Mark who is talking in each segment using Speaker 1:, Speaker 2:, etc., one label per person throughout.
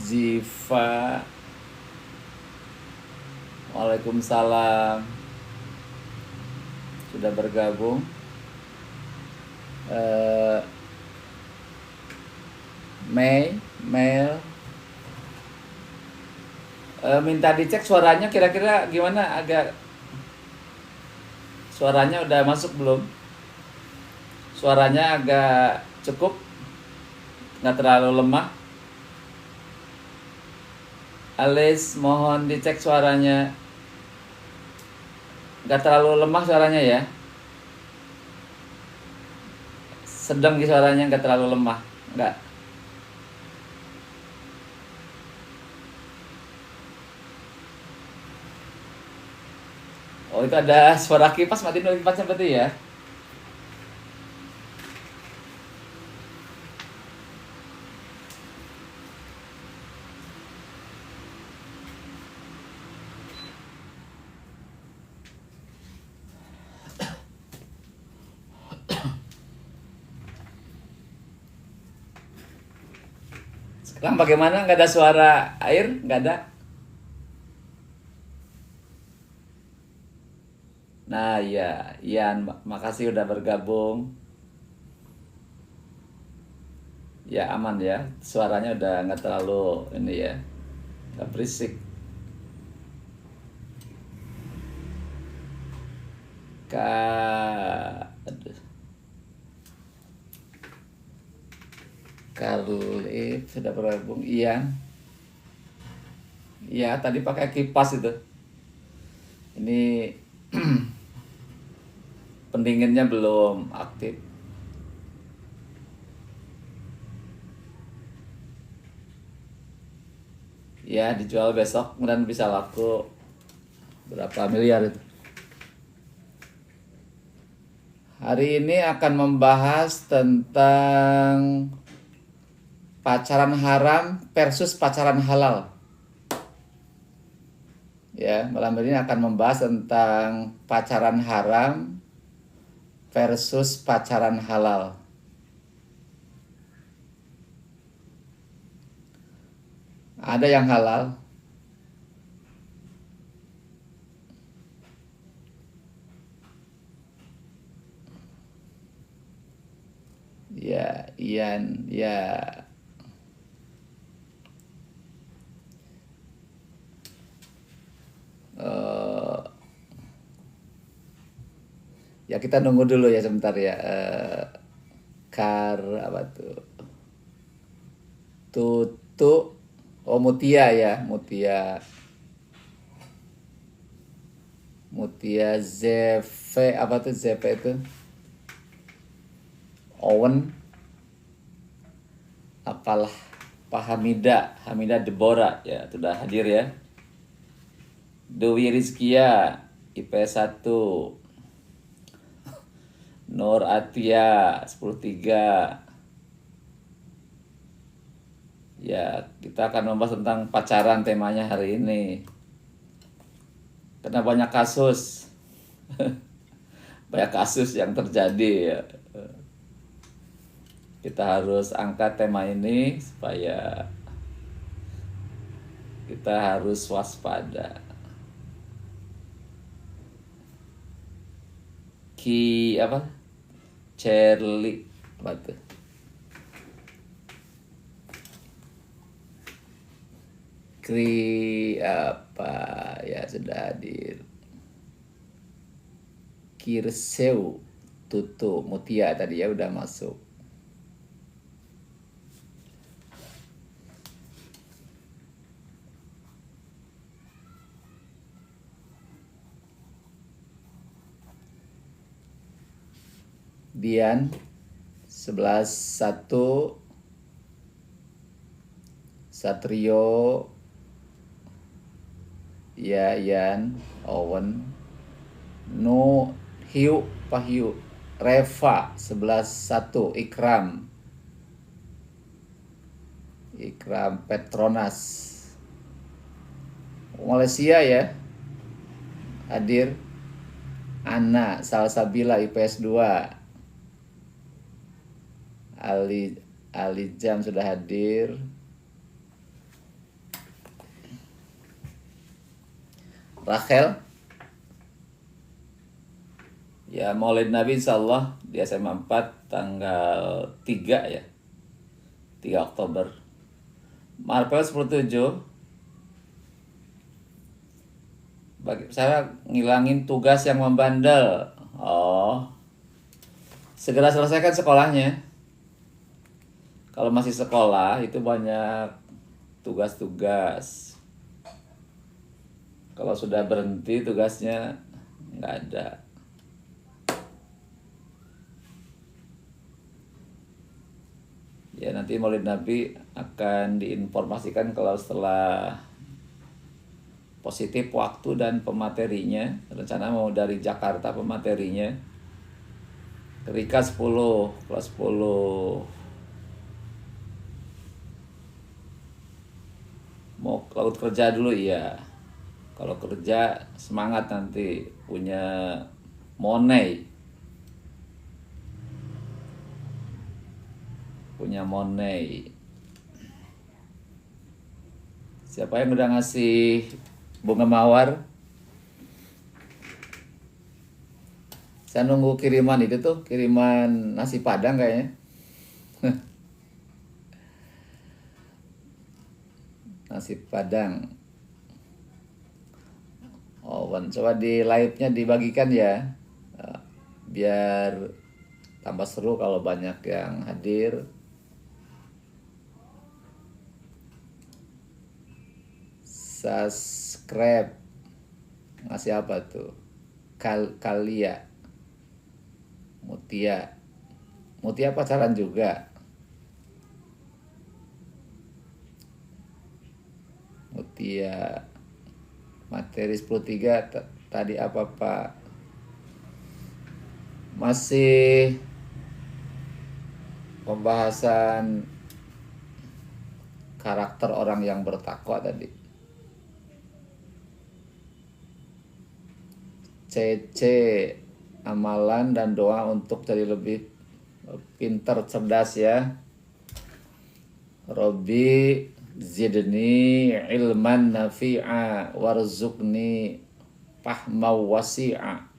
Speaker 1: Ziva, waalaikumsalam, sudah bergabung. Mail, minta dicek suaranya kira-kira gimana, agak suaranya udah masuk belum? Suaranya agak cukup, nggak terlalu lemah. Alis, mohon dicek suaranya, nggak terlalu lemah suaranya ya. Sedang di suaranya, nggak terlalu lemah, nggak. Oh, itu ada suara kipas, matiin dulu kipasnya berarti ya. Sekarang bagaimana? Nggak ada suara air? Nggak ada? Nah, ya, Ian, makasih udah bergabung. Ya, aman ya. Suaranya udah nggak terlalu ini ya, nggak berisik. Aduh. Karlip sudah bergabung. Ian. Iya, tadi pakai kipas itu. Ini pendinginnya belum aktif. Ya, dijual besok, kemudian bisa laku berapa miliar itu. Hari ini akan membahas tentang pacaran haram versus pacaran halal. Ya, malam ini akan membahas tentang pacaran haram versus pacaran halal. Ada yang halal, ya, Ian, ya. Ya, kita nunggu dulu ya sebentar ya. Apa tuh? Tutu, oh Mutia ya, Mutia ZV, apa tuh ZV itu? Owen, apalah, Pak Hamida Deborah ya sudah hadir ya. Dewi Rizkia, IP 1, Nur Atia 103. Ya, kita akan membahas tentang pacaran temanya hari ini. Karena banyak kasus. Banyak kasus yang terjadi ya. Kita harus angkat tema ini supaya kita harus waspada. Charlie apa tuh? Apa ya, sudah hadir. Kirseu Tutu Mutia tadi ya udah masuk. Dian 11-1, Satrio, ya, Ian, Owen, No, Hiu, Pahyu, Reva 11-1, Ikram Petronas, Malaysia ya hadir. Ana Salsabila IPS 2, Ali Jam sudah hadir. Rachel. Ya, Maulid Nabi insyaallah di SMA 4 tanggal 3 ya. 3 Oktober. Marvel 17. Saya ngilangin tugas yang membandel. Oh. Segera selesaikan sekolahnya. Kalau masih sekolah itu banyak tugas-tugas. Kalau sudah berhenti tugasnya nggak ada. Ya, nanti Maulid Nabi akan diinformasikan kalau setelah positif waktu dan pematerinya. Rencana mau dari Jakarta pematerinya. Rika 10, kelas 10. Mau laut kerja dulu iya. Kalau kerja semangat nanti punya money. Punya money. Siapa yang udah ngasih bunga mawar? Saya nunggu kiriman itu tuh, kiriman nasi Padang kayaknya. Nasi Padang. Oh, coba di live-nya dibagikan ya. Biar tambah seru kalau banyak yang hadir. Subscribe. Ngasih apa tuh? Kalia. Mutia. Mutia pacaran juga. Mutia. Materi 13 tadi apa Pak? Masih pembahasan karakter orang yang bertakwa tadi. CC, amalan dan doa untuk jadi lebih pintar, cerdas ya. Robbi zidni ilman nafi'a warzuqni fahma wasi'a.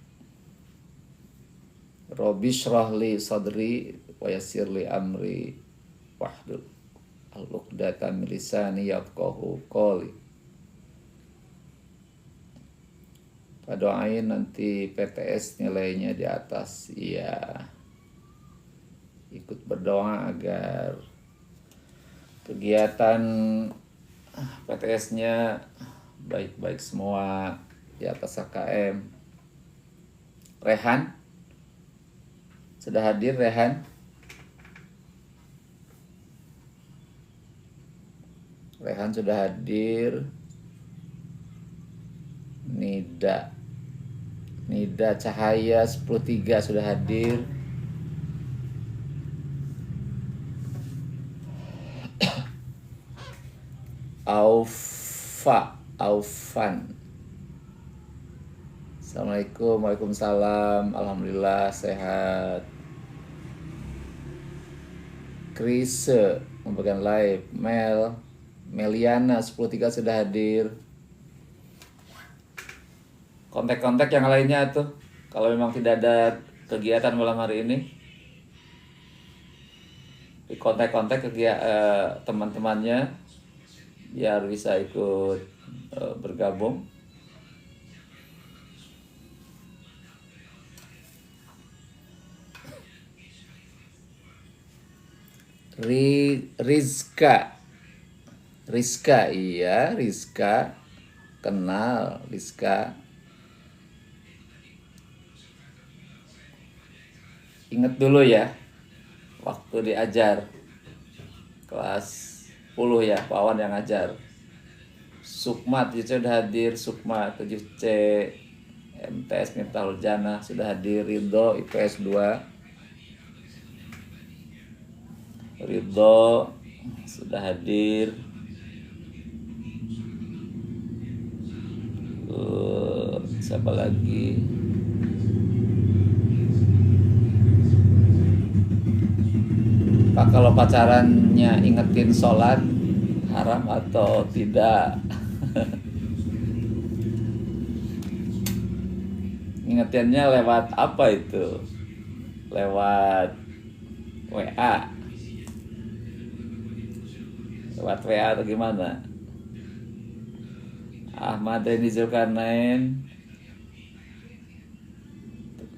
Speaker 1: Robbi syrahli sadri wa yassirli amri wahlul 'uqdatam min lisani yafqahu qawli. Pak doain nanti PTS nilainya di atas. Iya. Ikut berdoa agar kegiatan PTS-nya baik-baik semua di atas KKM. Rehan sudah hadir. Rehan sudah hadir. Nida Cahaya 13 sudah hadir. Aufan. Assalamualaikum. Waalaikumsalam. Alhamdulillah sehat. Krise membagikan live. Meliana 13 sudah hadir. Kontak-kontak yang lainnya tuh, kalau memang tidak ada kegiatan malam hari ini, di kontak-kontak teman-temannya biar bisa ikut bergabung. Rizka, iya Rizka, kenal Rizka. Ingat dulu ya, waktu diajar kelas 10 ya, Pak Wan yang ngajar. Sukma 7C sudah hadir. Sukma 7C MTS Miftahul Jannah sudah hadir. Ridho IPS 2. Ridho sudah hadir. Siapa lagi? Pak, kalau pacarannya ingetin sholat haram atau tidak? Ngingetinnya lewat apa itu? Lewat WA. Lewat WA atau gimana? Ahmad Dhani Zulkarnain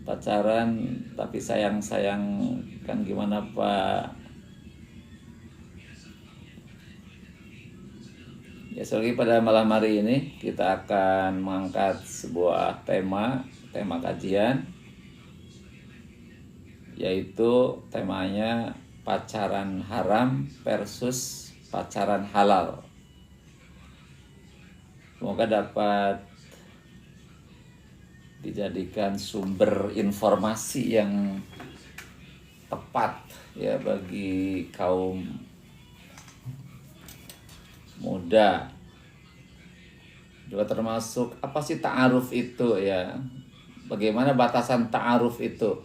Speaker 1: pacaran tapi sayang-sayang kan gimana Pak? Ya, lagi pada malam hari ini kita akan mengangkat sebuah tema kajian, yaitu temanya pacaran haram versus pacaran halal. Semoga dapat dijadikan sumber informasi yang tepat ya bagi kaum muda. Juga termasuk apa sih ta'aruf itu ya? Bagaimana batasan ta'aruf itu?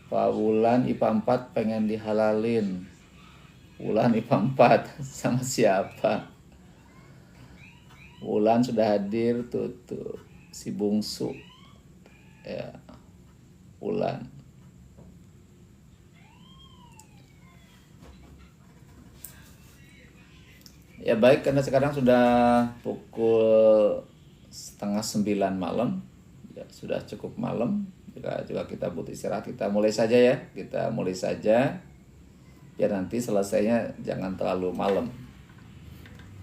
Speaker 1: Pak Wulan IPA 4 pengen dihalalin. Wulan IPA 4 sama siapa? Wulan sudah hadir tuh si bungsu ya, Wulan. Ya baik, karena sekarang sudah pukul 8:30 malam, ya sudah cukup malam. Juga kita butuh istirahat. Kita mulai saja ya, biar nanti selesainya jangan terlalu malam.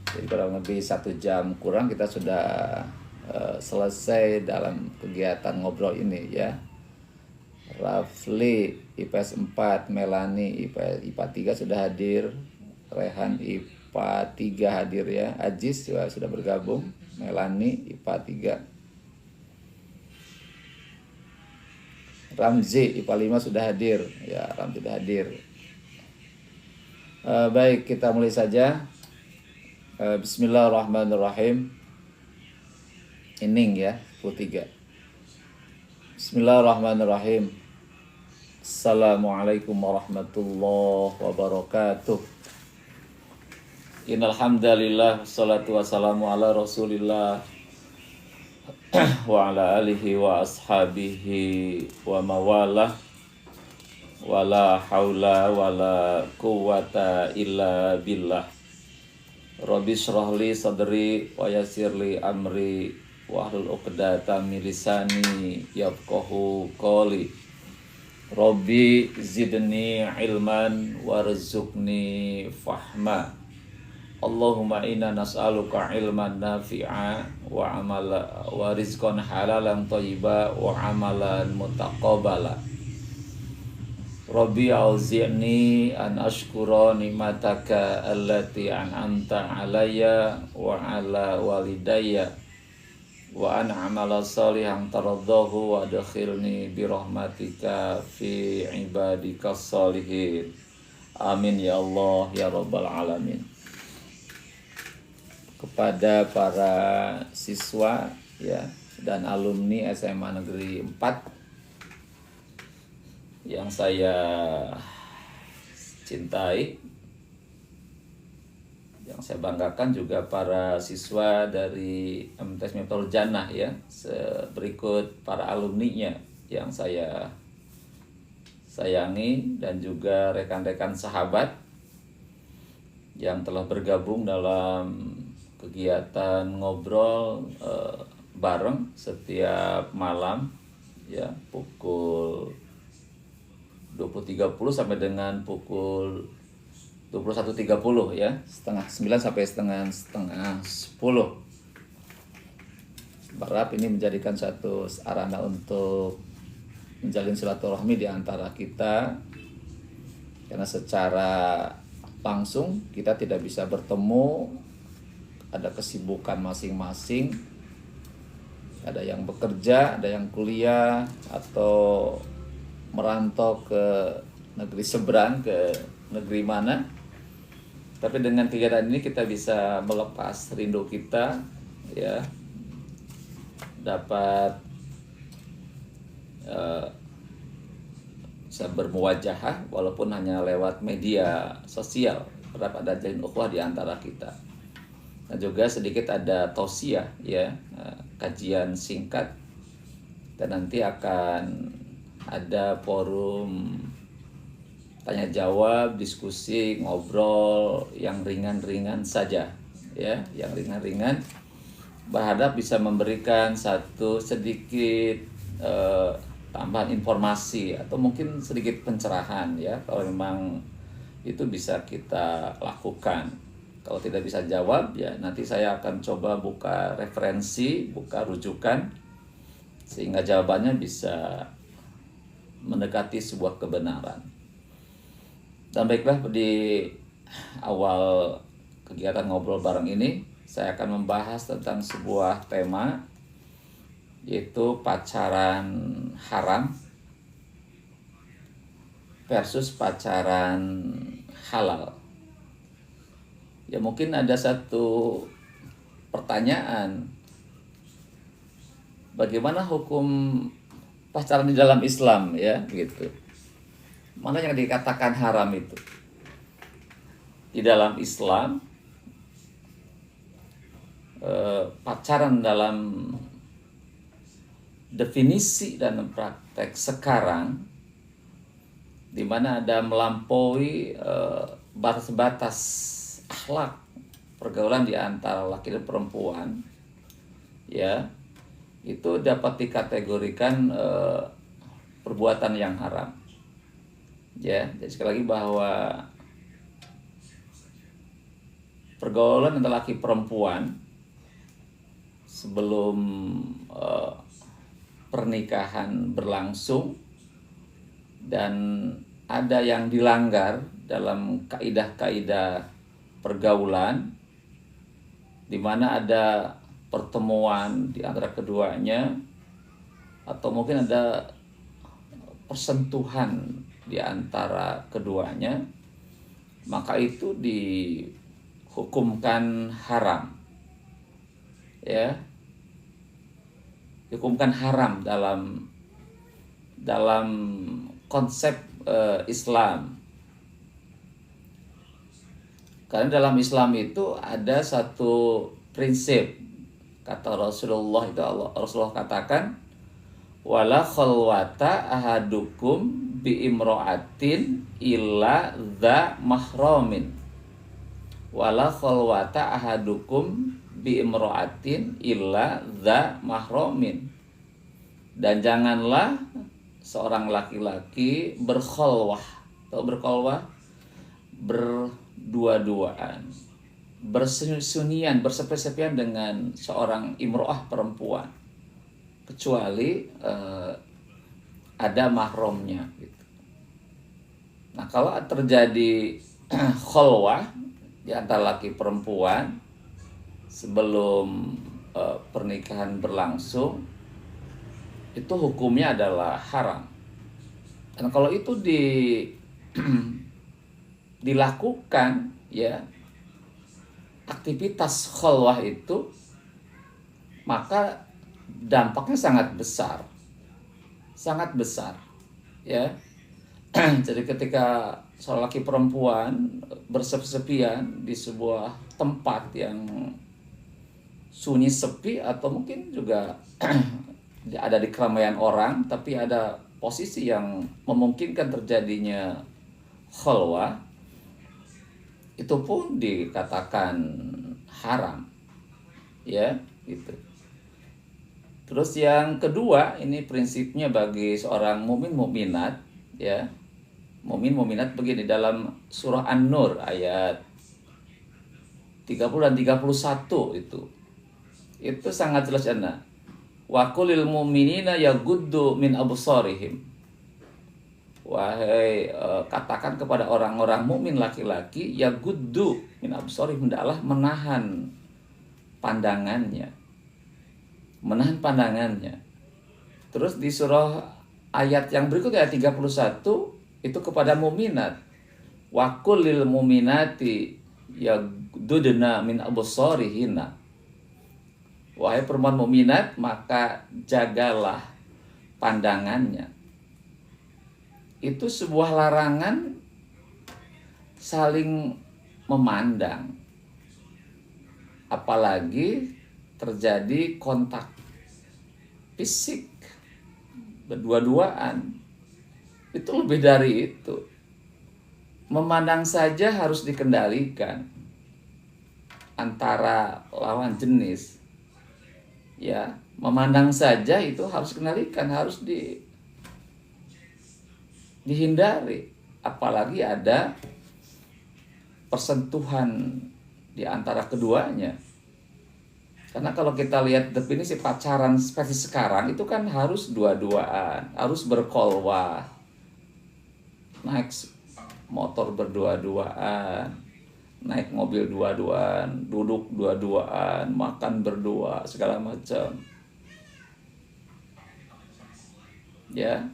Speaker 1: Jadi kurang lebih 1 jam kurang kita sudah selesai dalam kegiatan ngobrol ini ya. Rafli IPS 4, Melani IPA 3 sudah hadir, Rehan IPA 3 hadir ya, Ajis juga sudah bergabung, Melani IPA 3, Ramzi IPA 5 sudah hadir ya, Ramzi sudah hadir. Baik, kita mulai saja. Bismillahirrahmanirrahim. Ining ya, 3. Bismillahirrahmanirrahim. Assalamualaikum warahmatullahi wabarakatuh. Innal hamdalillah, wassalatu wassalamu ala Rasulillah wa ala alihi wa ashabihi wa mawalah. Wala haula wala quwata illa billah. Rabbi shrahli sadri wa yassirli amri wahlul 'uqdatam min lisani yafqahu qawli. Rabbi zidni ilman warzuqni fahma. Allahumma inna nas'aluka ilman nafi'a wa rizqan halalan thayyiba wa amalan mutaqabbala. Rabbi auzi'ni an ashkura ni'mataka allati an'amta alayya wa ala walidayya wa an amala salihan taraddahu wa adkhilni bi rahmatika fi ibadikas salihin. Amin ya Allah ya rabbal alamin. Kepada para siswa ya dan alumni SMA Negeri 4 yang saya cintai, yang saya banggakan, juga para siswa dari MTS Miftahlul Jannah ya, berikut para alumninya yang saya sayangi, dan juga rekan-rekan sahabat yang telah bergabung dalam kegiatan ngobrol bareng setiap malam ya, pukul 20.30 sampai dengan pukul 21.30 ya, 8:30 sampai 9:30. Berharap ini menjadikan satu sarana untuk menjalin silaturahmi di antara kita, karena secara langsung kita tidak bisa bertemu, ada kesibukan masing-masing, ada yang bekerja, ada yang kuliah atau merantau ke negeri seberang, ke negeri mana. Tapi dengan kegiatan ini kita bisa melepas rindu kita ya, dapat bisa bermuwajahah walaupun hanya lewat media sosial. Berapa ada jalin ukhuwah di antara kita. Dan juga sedikit ada tausiah ya, kajian singkat. Dan nanti akan ada forum tanya jawab, diskusi, ngobrol yang ringan-ringan saja ya, yang ringan-ringan. Berharap bisa memberikan satu sedikit tambahan informasi atau mungkin sedikit pencerahan ya, kalau memang itu bisa kita lakukan. Kalau tidak bisa jawab ya nanti saya akan coba buka referensi, buka rujukan sehingga jawabannya bisa mendekati sebuah kebenaran. Dan baiklah, di awal kegiatan ngobrol bareng ini saya akan membahas tentang sebuah tema, yaitu pacaran haram versus pacaran halal. Ya mungkin ada satu pertanyaan, bagaimana hukum pacaran di dalam Islam ya gitu. Mana yang dikatakan haram itu? Di dalam Islam pacaran dalam definisi dan praktek sekarang, di mana ada melampaui batas-batas akhlak pergaulan di antara laki dan perempuan ya, itu dapat dikategorikan perbuatan yang haram ya. Jadi sekali lagi bahwa pergaulan antara laki perempuan sebelum pernikahan berlangsung dan ada yang dilanggar dalam kaidah-kaidah pergaulan, di mana ada pertemuan di antara keduanya atau mungkin ada persentuhan di antara keduanya, maka itu dihukumkan haram ya, dihukumkan haram dalam konsep Islam. Karena dalam Islam itu ada satu prinsip, kata Rasulullah itu, Rasulullah katakan, wala khalwata ahadukum bi imra'atin illa dza mahramin. Wala khalwata ahadukum bi imra'atin illa dza mahramin. Dan janganlah seorang laki-laki berkhalwah atau berkhalwah, berdua-duaan, bersunyian, bersepi-sepian dengan seorang imro'ah perempuan, kecuali ada mahramnya gitu. Nah, kalau terjadi khalwah di antara laki perempuan sebelum pernikahan berlangsung, itu hukumnya adalah haram. Dan kalau itu dilakukan ya, aktivitas khalwah itu, maka dampaknya sangat besar ya. Jadi ketika seorang laki perempuan bersepi-sepian di sebuah tempat yang sunyi sepi, atau mungkin juga ada di keramaian orang tapi ada posisi yang memungkinkan terjadinya khalwah, itu pun dikatakan haram ya gitu. Terus yang kedua, ini prinsipnya bagi seorang mukmin mukminat ya, mukmin mukminat begini, dalam surah An-Nur ayat 30 dan 31 itu sangat jelas ya. Wa qulil mu'minina yaghuddu min absarihim. Wahai katakan kepada orang-orang mukmin laki-laki, yaghuddu min absarihim, hendaklah menahan pandangannya. Terus di surah ayat yang berikutnya ayat 31 itu kepada mukminat, wa qulil mu'minati yaghuddna min absarihinna. Wahai perempuan mukminat, maka jagalah pandangannya. Itu sebuah larangan saling memandang apalagi terjadi kontak fisik berdua-duaan. Itu lebih dari itu. Memandang saja harus dikendalikan antara lawan jenis. Ya, memandang saja itu harus dikendalikan, harus dihindari. Apalagi ada persentuhan di antara keduanya. Karena kalau kita lihat definisi pacaran seperti sekarang itu kan harus dua-duaan, harus berkholwah, naik motor berdua-duaan, naik mobil dua-duaan, duduk dua-duaan, makan berdua, segala macam. Ya,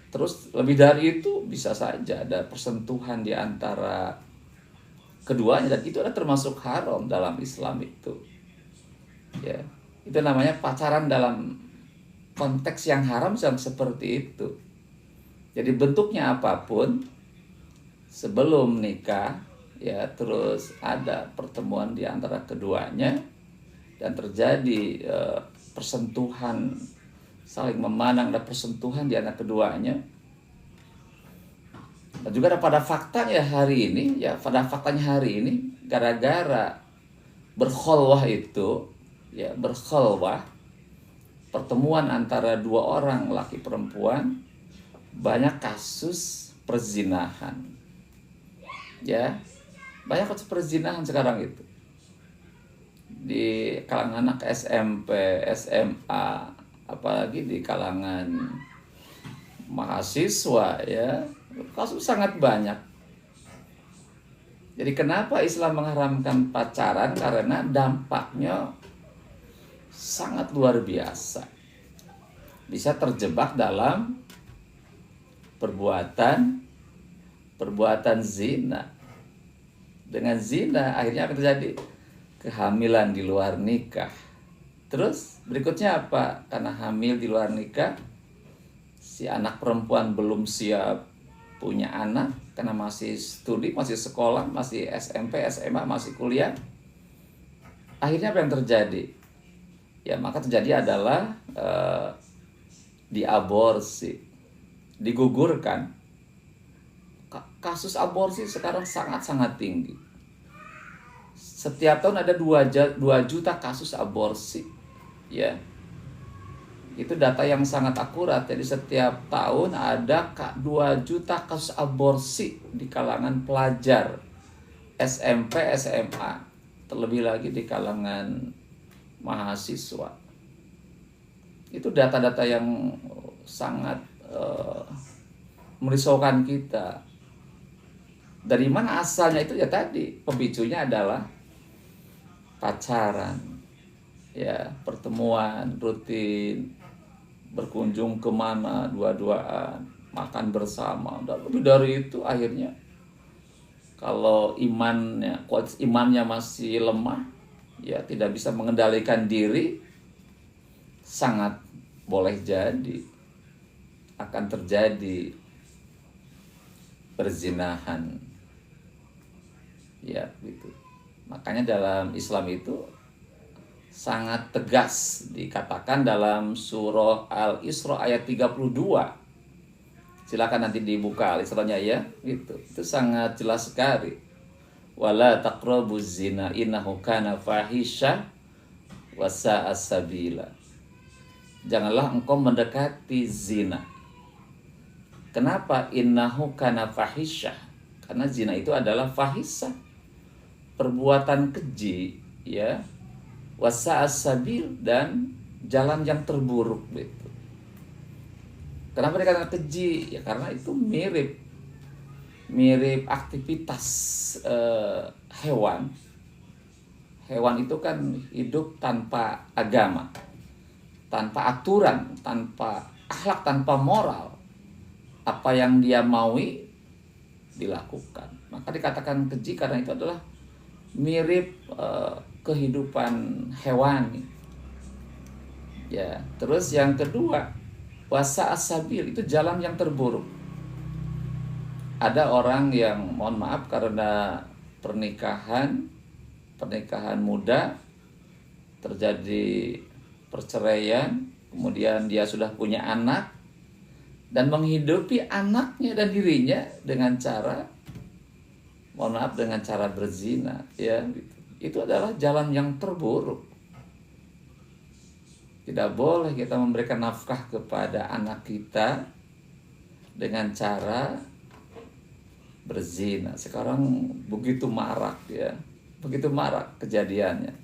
Speaker 1: terus lebih dari itu bisa saja ada persentuhan di antara keduanya, dan itu adalah termasuk haram dalam Islam itu. Ya, itu namanya pacaran dalam konteks yang haram seperti itu. Jadi bentuknya apapun, sebelum nikah, ya terus ada pertemuan di antara keduanya dan terjadi persentuhan, saling memandang, ada persentuhan di antara keduanya. Dan juga pada faktanya hari ini, gara-gara berkholwah itu, ya berkholwah, pertemuan antara dua orang laki perempuan, banyak kasus perzinahan. Ya, banyak kasus perzinahan sekarang itu di kalangan anak SMP, SMA, apalagi di kalangan mahasiswa, ya kasus sangat banyak. Jadi kenapa Islam mengharamkan pacaran? Karena dampaknya sangat luar biasa. Bisa terjebak dalam perbuatan zina. Dengan zina akhirnya apa terjadi? Kehamilan di luar nikah. Terus berikutnya apa? Karena hamil di luar nikah, si anak perempuan belum siap punya anak karena masih studi, masih sekolah, masih SMP, SMA, masih kuliah. Akhirnya apa yang terjadi? Ya maka terjadi adalah diaborsi, digugurkan. Kasus aborsi sekarang sangat-sangat tinggi. Setiap tahun ada 2 juta kasus aborsi. Ya. Itu data yang sangat akurat. Jadi setiap tahun ada 2 juta kasus aborsi di kalangan pelajar SMP, SMA, terlebih lagi di kalangan mahasiswa. Itu data-data yang sangat merisaukan kita. Dari mana asalnya itu? Ya tadi, pemicunya adalah pacaran, ya pertemuan rutin, berkunjung kemana dua-duaan, makan bersama, dan lebih dari itu akhirnya kalau imannya masih lemah, ya tidak bisa mengendalikan diri, sangat boleh jadi akan terjadi perzinahan. Ya gitu. Makanya dalam Islam itu sangat tegas dikatakan dalam surah Al-Isra ayat 32. Silakan nanti dibuka Al-Isra-nya ya, gitu. Itu sangat jelas sekali. Wala taqrabuz zina innahu kana fahisha wa sa'a sabila. Janganlah engkau mendekati zina. Kenapa innahu kana fahisha? Karena zina itu adalah fahisha, perbuatan keji, ya. Wasa'as sabil, dan jalan yang terburuk gitu. Kenapa dikatakan keji? Ya karena itu mirip aktivitas hewan. Hewan itu kan hidup tanpa agama, tanpa aturan, tanpa akhlak, tanpa moral. Apa yang dia maui dilakukan. Maka dikatakan keji karena itu adalah mirip kehidupan hewani. Ya, terus yang kedua, wasa'as sabil, itu jalan yang terburuk. Ada orang yang mohon maaf karena pernikahan muda, terjadi perceraian, kemudian dia sudah punya anak dan menghidupi anaknya dan dirinya dengan cara, mohon maaf, dengan cara berzina, ya gitu. Itu adalah jalan yang terburuk. Tidak boleh kita memberikan nafkah kepada anak kita dengan cara berzina. Sekarang begitu marak, ya, begitu marak kejadiannya.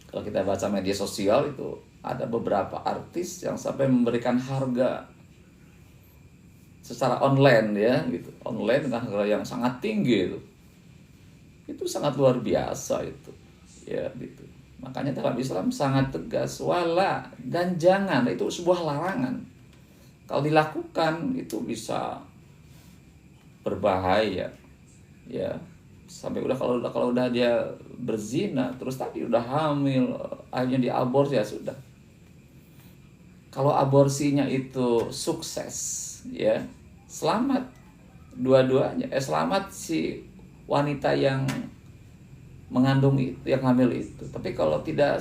Speaker 1: Kalau kita baca media sosial itu ada beberapa artis yang sampai memberikan harga secara online, ya gitu, online dengan harga yang sangat tinggi itu sangat luar biasa itu, ya gitu. Makanya dalam Islam sangat tegas, wala dan jangan, itu sebuah larangan. Kalau dilakukan itu bisa berbahaya, ya. Sampai kalau udah dia berzina terus tadi udah hamil, akhirnya diaborsi, ya sudah. Kalau aborsinya itu sukses, ya selamat dua-duanya, selamat si wanita yang mengandung itu, yang hamil itu. Tapi kalau tidak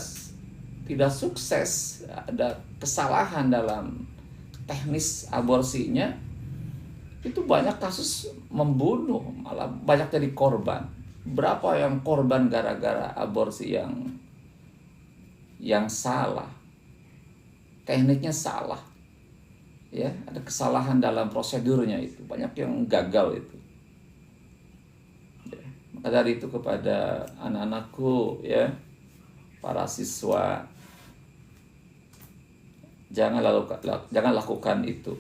Speaker 1: sukses, ada kesalahan dalam teknis aborsinya, itu banyak kasus membunuh, malah banyak jadi korban. Berapa yang korban gara-gara aborsi yang salah, tekniknya salah, ya ada kesalahan dalam prosedurnya, itu banyak yang gagal itu. Ya, maka dari itu kepada anak-anakku, ya para siswa, jangan lakukan itu,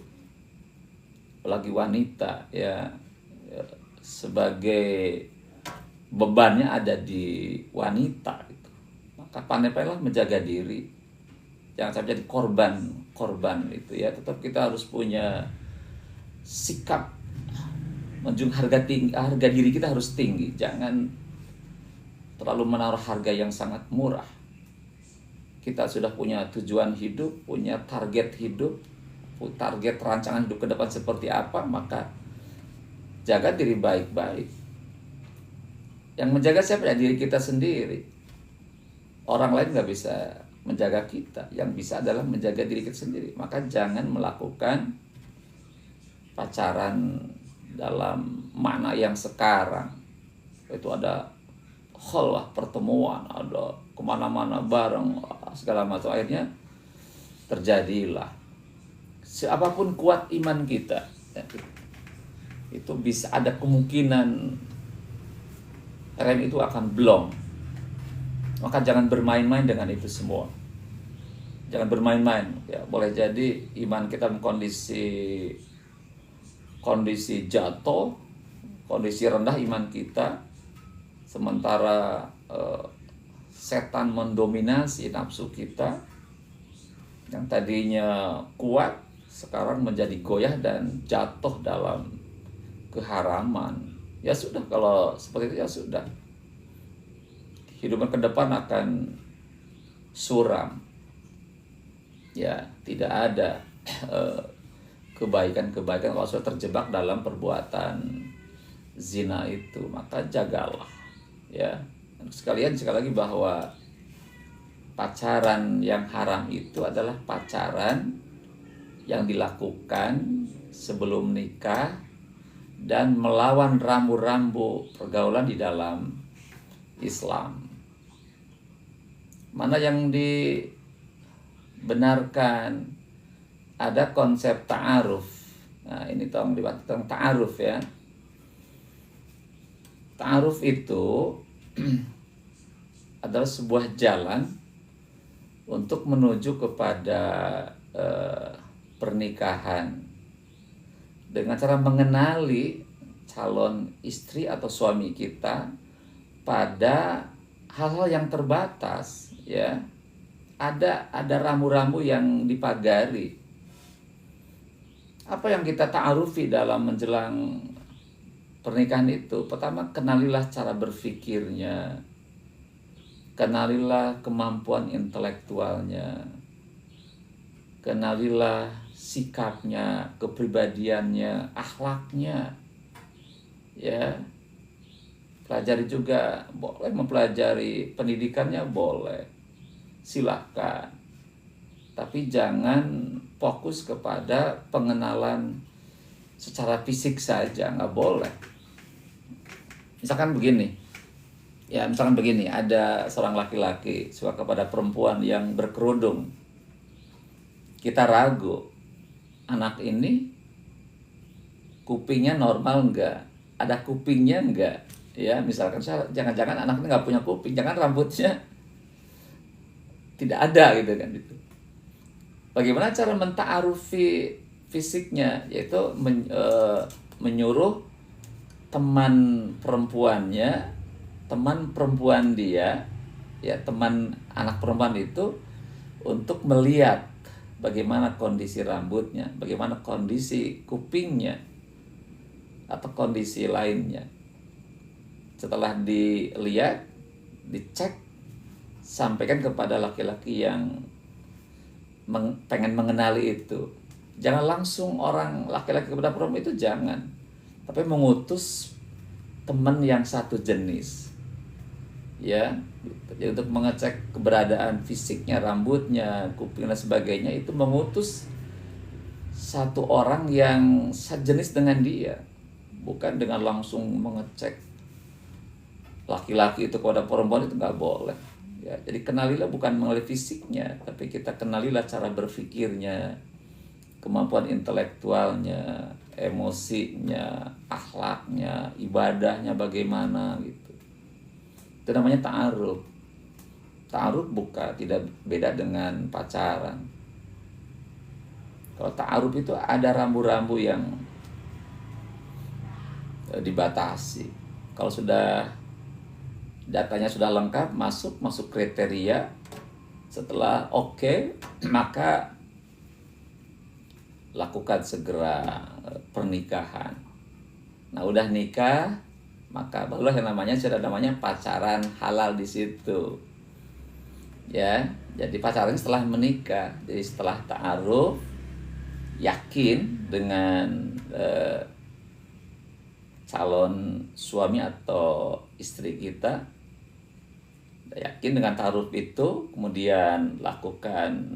Speaker 1: apalagi wanita, ya sebagai bebannya ada di wanita itu. Maka pandai-pandailah menjaga diri, jangan sampai jadi korban itu, ya. Tetap kita harus punya sikap menjunjung harga diri kita harus tinggi, jangan terlalu menaruh harga yang sangat murah. Kita sudah punya tujuan hidup, punya target hidup, target rancangan hidup ke depan seperti apa, maka jaga diri baik-baik. Yang menjaga siapa? Ya diri kita sendiri. Orang lain nggak bisa menjaga kita, yang bisa adalah menjaga diri kita sendiri. Maka jangan melakukan pacaran dalam makna yang sekarang. Itu ada khulwah, pertemuan, ada kemana-mana bareng, segala macam. Akhirnya terjadilah, siapapun kuat iman kita, ya, itu bisa ada kemungkinan rem itu akan blong. Maka jangan bermain-main dengan itu semua. Jangan bermain-main, ya. Boleh jadi iman kita kondisi jatuh, kondisi rendah iman kita, sementara setan mendominasi nafsu kita yang tadinya kuat sekarang menjadi goyah dan jatuh dalam keharaman. Ya sudah, kalau seperti itu ya sudah, hidupnya ke depan akan suram, ya tidak ada kebaikan kalau sudah terjebak dalam perbuatan zina itu. Maka jagalah, ya. Sekali lagi bahwa pacaran yang haram itu adalah pacaran yang dilakukan sebelum nikah dan melawan rambu-rambu pergaulan di dalam Islam. Mana yang dibenarkan? Ada konsep ta'aruf. Nah, ini tolong dibaca tentang ta'aruf, ya. Ta'aruf itu adalah sebuah jalan untuk menuju kepada pernikahan dengan cara mengenali calon istri atau suami kita pada hal-hal yang terbatas, ya. Ada rambu-rambu yang dipagari. Apa yang kita ta'arufi dalam menjelang pernikahan itu? Pertama, kenalilah cara berpikirnya, kenalilah kemampuan intelektualnya, kenalilah sikapnya, kepribadiannya, akhlaknya, ya. pelajari juga, boleh mempelajari pendidikannya, boleh, silahkan. Tapi jangan fokus kepada pengenalan secara fisik saja, nggak boleh. Misalkan begini, ada seorang laki-laki suka kepada perempuan yang berkerudung. Kita ragu, anak ini kupingnya normal enggak? Ada kupingnya enggak? Ya, misalkan jangan-jangan anak ini nggak punya kuping, jangan rambutnya tidak ada gitu kan itu. Bagaimana cara menta'arufi fisiknya? Yaitu menyuruh teman perempuan dia, ya teman anak perempuan itu untuk melihat bagaimana kondisi rambutnya, bagaimana kondisi kupingnya, atau kondisi lainnya. Setelah dilihat, dicek, sampaikan kepada laki-laki yang pengen mengenali itu. Jangan langsung orang laki-laki kepada perempuan itu, jangan. Tapi mengutus teman yang satu jenis. Ya, jadi untuk mengecek keberadaan fisiknya, rambutnya, kuping dan sebagainya, itu mengutus satu orang yang sejenis dengan dia. Bukan dengan langsung mengecek laki-laki itu kepada perempuan, itu nggak boleh. Ya, jadi kenalilah bukan mengenali fisiknya, tapi kita kenalilah cara berpikirnya, kemampuan intelektualnya, emosinya, akhlaknya, ibadahnya bagaimana gitu. Itu namanya ta'aruf. Ta'aruf tidak beda dengan pacaran. Kalau ta'aruf itu ada rambu-rambu yang dibatasi. Kalau sudah datanya sudah lengkap, masuk kriteria, setelah oke, maka lakukan segera pernikahan. Nah, udah nikah, maka barulah yang namanya pacaran halal di situ. Ya, jadi pacaran setelah menikah. Jadi setelah ta'aruf, yakin dengan calon suami atau istri kita, yakin dengan ta'aruf itu, kemudian lakukan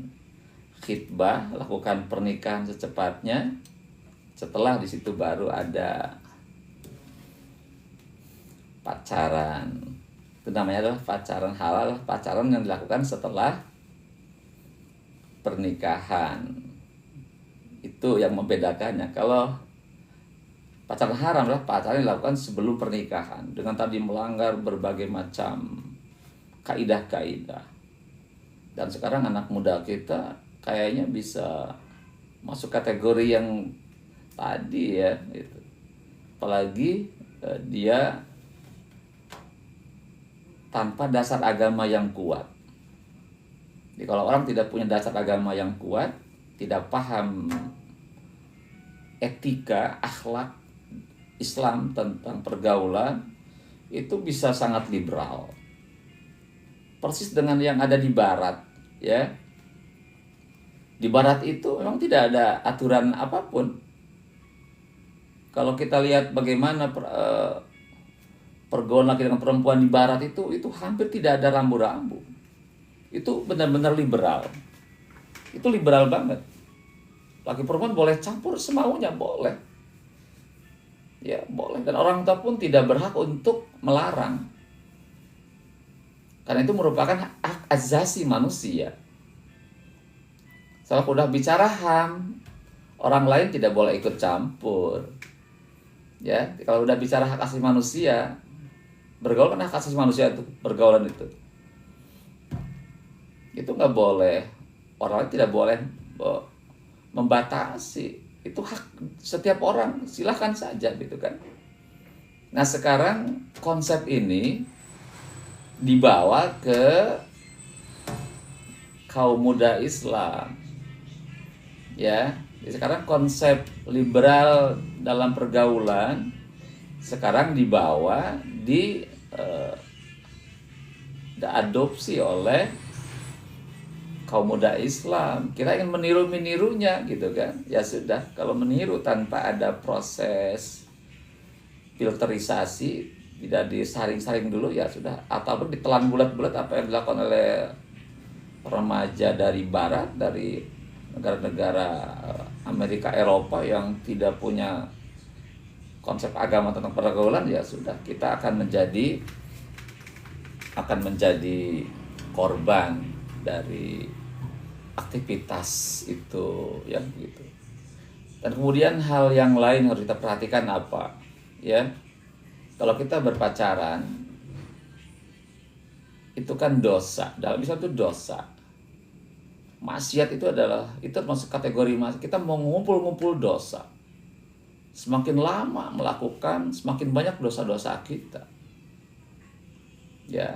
Speaker 1: khitbah, lakukan pernikahan secepatnya. Setelah di situ baru ada pacaran. Itu namanya adalah pacaran halal, pacaran yang dilakukan setelah pernikahan. Itu yang membedakannya. Kalau pacaran haram adalah pacaran yang dilakukan sebelum pernikahan, dengan tadi melanggar berbagai macam kaidah-kaidah. Dan sekarang anak muda kita kayaknya bisa masuk kategori yang tadi ya gitu. Apalagi dia tanpa dasar agama yang kuat. Jadi kalau orang tidak punya dasar agama yang kuat, tidak paham etika, akhlak Islam tentang pergaulan, itu bisa sangat liberal. Persis dengan yang ada di barat, ya. Di barat itu memang tidak ada aturan apapun. Kalau kita lihat bagaimana pergaulan laki dengan perempuan di barat itu hampir tidak ada rambu-rambu. Itu benar-benar liberal. Itu liberal banget. Laki perempuan boleh campur semaunya, boleh. Ya, boleh. Dan orang tua pun tidak berhak untuk melarang. Karena itu merupakan hak asasi manusia. Kalau udah bicara HAM, orang lain tidak boleh ikut campur. Ya, kalau udah bicara hak asasi manusia, bergaul kan hak asasi manusia itu, pergaulan itu. Itu nggak boleh. Orang lain tidak boleh membatasi. Itu hak setiap orang, silahkan saja gitu kan. Nah, sekarang konsep ini dibawa ke kaum muda Islam. Ya, jadi sekarang konsep liberal dalam pergaulan sekarang dibawa diadopsi oleh kaum muda Islam. Kita ingin menirunya gitu kan. Ya sudah, kalau meniru tanpa ada proses filterisasi, tidak disaring-saring dulu ya sudah, ataupun ditelan bulat-bulat apa yang dilakukan oleh remaja dari barat, dari negara-negara Amerika, Eropa yang tidak punya konsep agama tentang pergaulan, ya sudah, kita akan menjadi korban dari aktivitas itu yang begitu. Dan kemudian hal yang lain harus kita perhatikan apa? Ya. Kalau kita berpacaran itu kan dosa. Dalam Islam itu dosa. Maksiat itu masuk kategori maksiat. Kita mau ngumpul-ngumpul dosa. Semakin lama melakukan, semakin banyak dosa-dosa kita. Ya.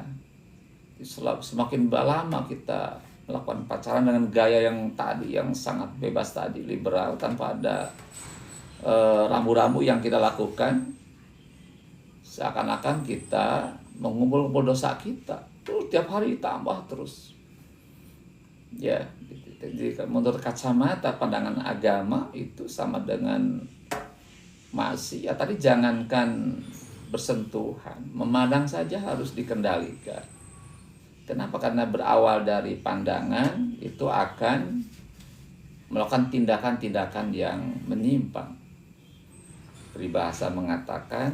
Speaker 1: Semakin lama kita melakukan pacaran dengan gaya yang sangat bebas tadi, liberal, tanpa ada rambu-rambu yang kita lakukan, seakan-akan kita mengumpul-ngumpul dosa kita terus tiap hari tambah terus. Ya, jadi menurut kacamata pandangan agama itu sama dengan maksiat. Tadi jangankan bersentuhan, memandang saja harus dikendalikan. Kenapa? Karena berawal dari pandangan itu akan melakukan tindakan-tindakan yang menyimpang. Peribahasa mengatakan,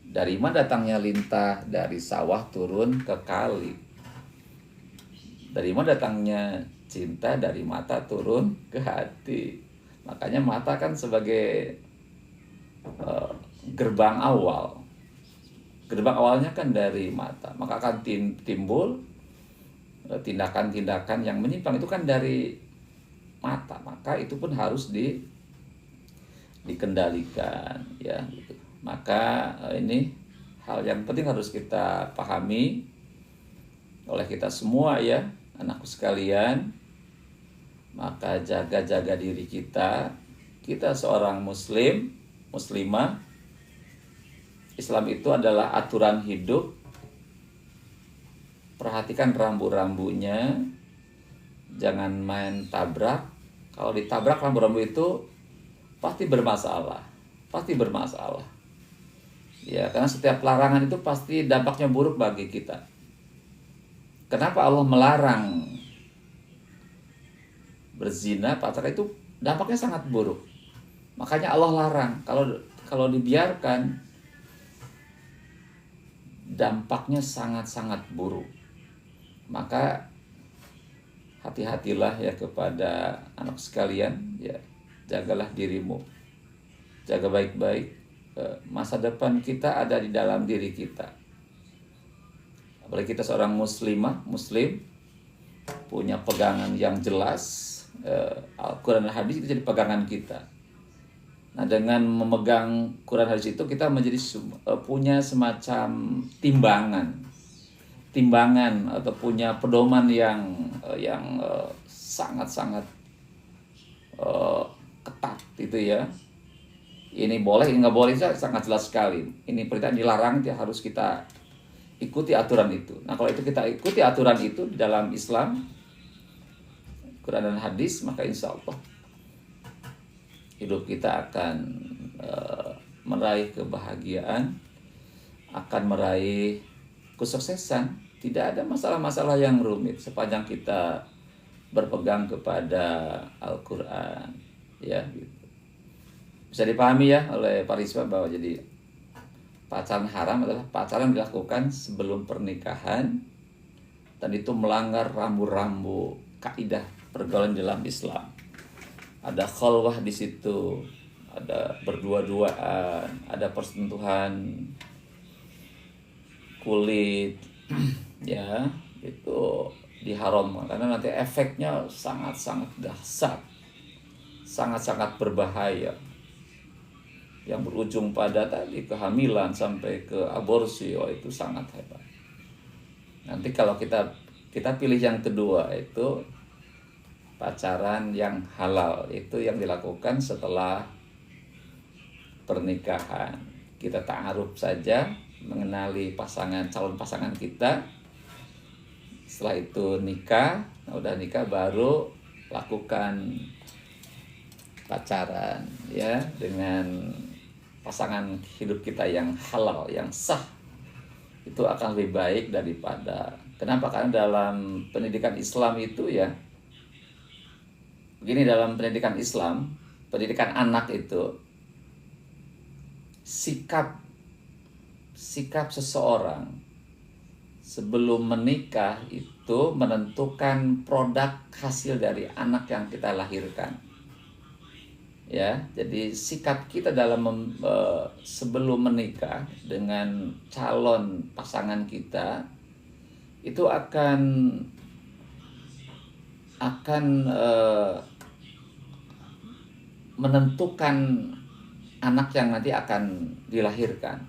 Speaker 1: dari mana datangnya lintah dari sawah turun ke kali. Dari mana datangnya cinta dari mata turun ke hati. Makanya mata kan sebagai gerbang awal. Gerbang awalnya kan dari mata, maka akan timbul tindakan-tindakan yang menyimpang itu kan dari mata, maka itu pun harus dikendalikan, ya. Gitu. Maka ini hal yang penting harus kita pahami oleh kita semua, ya, anakku sekalian. Maka jaga-jaga diri kita. Kita seorang muslim, muslimah. Islam itu adalah aturan hidup. Perhatikan rambu-rambunya. Jangan main tabrak. Kalau ditabrak rambu-rambu itu pasti bermasalah. Pasti bermasalah. Ya, karena setiap larangan itu pasti dampaknya buruk bagi kita. Kenapa Allah melarang berzina, pacaran? Itu dampaknya sangat buruk. Makanya Allah larang. Kalau dibiarkan, dampaknya sangat-sangat buruk. Maka hati-hatilah ya kepada anak sekalian, ya, jagalah dirimu, jaga baik-baik. Masa depan kita ada di dalam diri kita. Apalagi kita seorang muslimah, muslim, punya pegangan yang jelas, Al-Quran dan Hadis itu jadi pegangan kita. Nah, dengan memegang Quran Hadis itu kita menjadi punya semacam timbangan atau punya pedoman yang sangat-sangat ketat itu, ya. Ini boleh, ini nggak boleh, sangat jelas sekali. Ini perintah, dilarang, ya harus kita ikuti aturan itu. Nah, kalau itu kita ikuti aturan itu di dalam Islam, Quran dan Hadis, maka insya Allah hidup kita akan meraih kebahagiaan, akan meraih kesuksesan. Tidak ada masalah-masalah yang rumit sepanjang kita berpegang kepada Al-Quran, ya, gitu. Bisa dipahami ya oleh Pak Rizwan bahwa jadi pacaran haram adalah pacaran dilakukan sebelum pernikahan, dan itu melanggar rambu-rambu kaidah pergaulan dalam Islam. Ada khalwah di situ, ada berdua-duaan, ada persentuhan kulit, ya, itu diharamkan karena nanti efeknya sangat-sangat dahsyat, sangat-sangat berbahaya, yang berujung pada tadi kehamilan sampai ke aborsi. Itu sangat hebat. Nanti kalau kita pilih yang kedua, itu pacaran yang halal, itu yang dilakukan setelah pernikahan. Kita ta'aruf saja, mengenali calon pasangan kita. Setelah itu nikah. Nah, udah nikah baru lakukan pacaran, ya, dengan pasangan hidup kita yang halal, yang sah, itu akan lebih baik daripada. Kenapa? Karena dalam pendidikan Islam itu ya, begini, dalam pendidikan Islam, pendidikan anak itu, sikap seseorang sebelum menikah itu menentukan produk hasil dari anak yang kita lahirkan. Ya, jadi sikap kita dalam sebelum menikah dengan calon pasangan kita itu akan menentukan anak yang nanti akan dilahirkan.